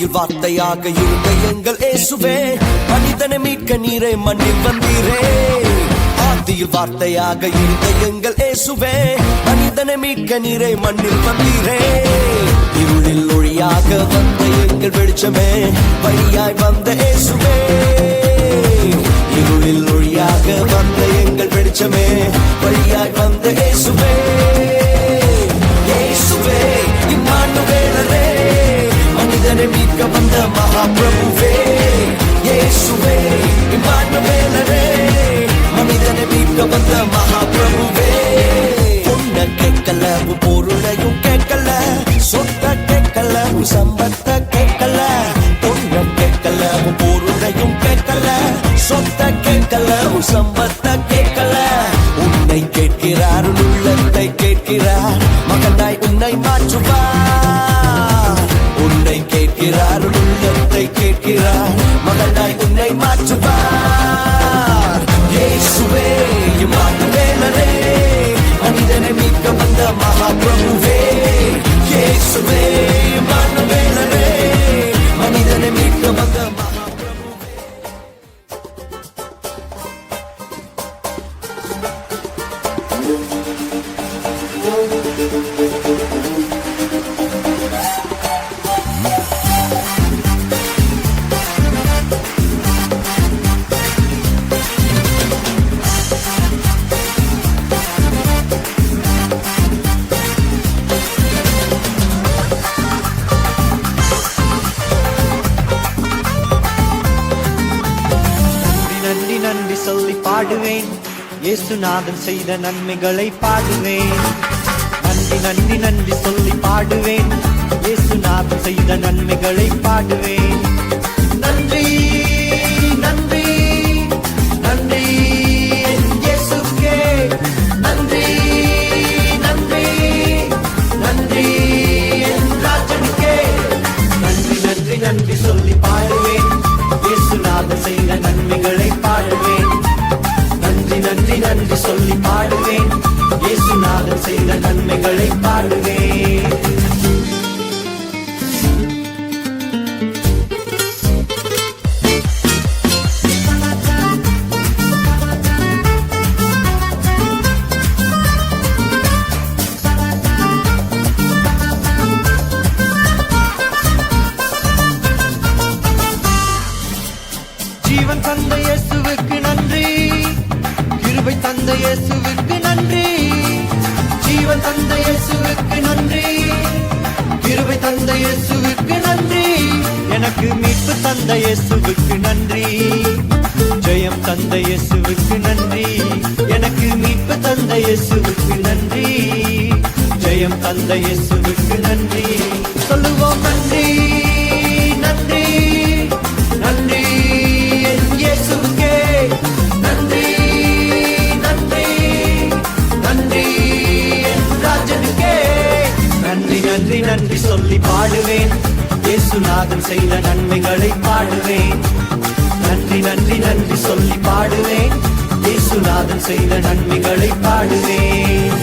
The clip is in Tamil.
ஆதியில் வார்த்தையாக இருந்த எங்கள் இயேசுவே, மனிதனை மீட்க நீரே மண்ணில் வந்தீரே. ஆதியில் வார்த்தையாக இருந்த எங்கள் இயேசுவே, மனிதனை மீட்க நீரே மண்ணில் வந்தீரே. இருளில் ஒளியாக வந்த எங்கள் வெளிச்சமே, வழியாய் வந்த இயேசுவே. இருளில் ஒளியாக வந்த எங்கள் வெளிச்சமே, வழியாய் வந்த இயேசுவே. இயேசுவே இம்மானுவேலரே, மனிதனை மீட்க வந்த மகாபிரபுவே. இயேசுவே இம்மானுவேலரே, மனிதனை மீட்க வந்த மகாபிரபுவே. பொண்ண கேட்கல பொருளையும் கேட்கல, சொத்த கேட்கல சம்பத்த கேட்கல. பொண்ண கேட்கல பொருளையும் கேட்கல, சொத்த கேட்கல சம்பத்த கேட்கல. உன்னை கேட்கிறார், உள்ளத்தை கேட்கிறார், மகனாய் உன்னை மாற்றுவார். உன்னை கேட்கிறார், உள்ளத்தை கேட்கிறார், மகனாய் உன்னை மாற்றுவார். இயேசுவே இம்மானுவேலரே, மனிதனை மீட்க வந்த மகாபிரபுவே. இயேசுவே இம்மானுவேலரே, மனிதனை மீட்க வந்த நன்றி சொல்லி பாடுவேன், இயேசுநாதன் செய்த நன்மைகளை பாடுவேன். நன்றி நன்றி நன்றி சொல்லி பாடுவேன், இயேசுநாதன் செய்த நன்மைகளை பாடுவேன். நன்றி நன்றி நன்றி என் இயேசுக்கே, நன்றி நன்றி நன்றி என் ராஜனுக்கே. நன்றி நன்றி நன்றி சொல்லி பாடுவேன், இயேசுநாதன் செய்த நன்மைகளை பாடுவேன். நன்றி நன்றி நன்றி சொல்லி பாடுவேன், இயேசுநாதன் செய்த நன்மைகளை பாடுவேன். ஜீவன் தந்த இயேசுவுக்கு நன்றி, கிருபை தந்த இயேசுவுக்கு நன்றி. ஜீவன் தந்த இயேசுவுக்கு நன்றி, கிருபை தந்த இயேசுவுக்கு நன்றி. எனக்கு மீட்பு தந்த இயேசுவுக்கு நன்றி, ஜெயம் தந்த இயேசுவுக்கு நன்றி. எனக்கு மீட்பு தந்த இயேசுவுக்கு நன்றி, ஜெயம் தந்த இயேசுவுக்கு நன்றி. சொல்லுவோம் நன்றி நன்றி நன்றி என் இயேசுவுக்கே. நன்றி நன்றி நன்றி என் ராஜனுக்கே. நன்றி நன்றி நன்றி சொல்லி பாடுவேன், இயேசுநாதன் செய்த நன்மைகளை பாடுவேன். நன்றி நன்றி நன்றி சொல்லி பாடுவேன், இயேசுநாதன் செய்த நன்மைகளை பாடுவேன்.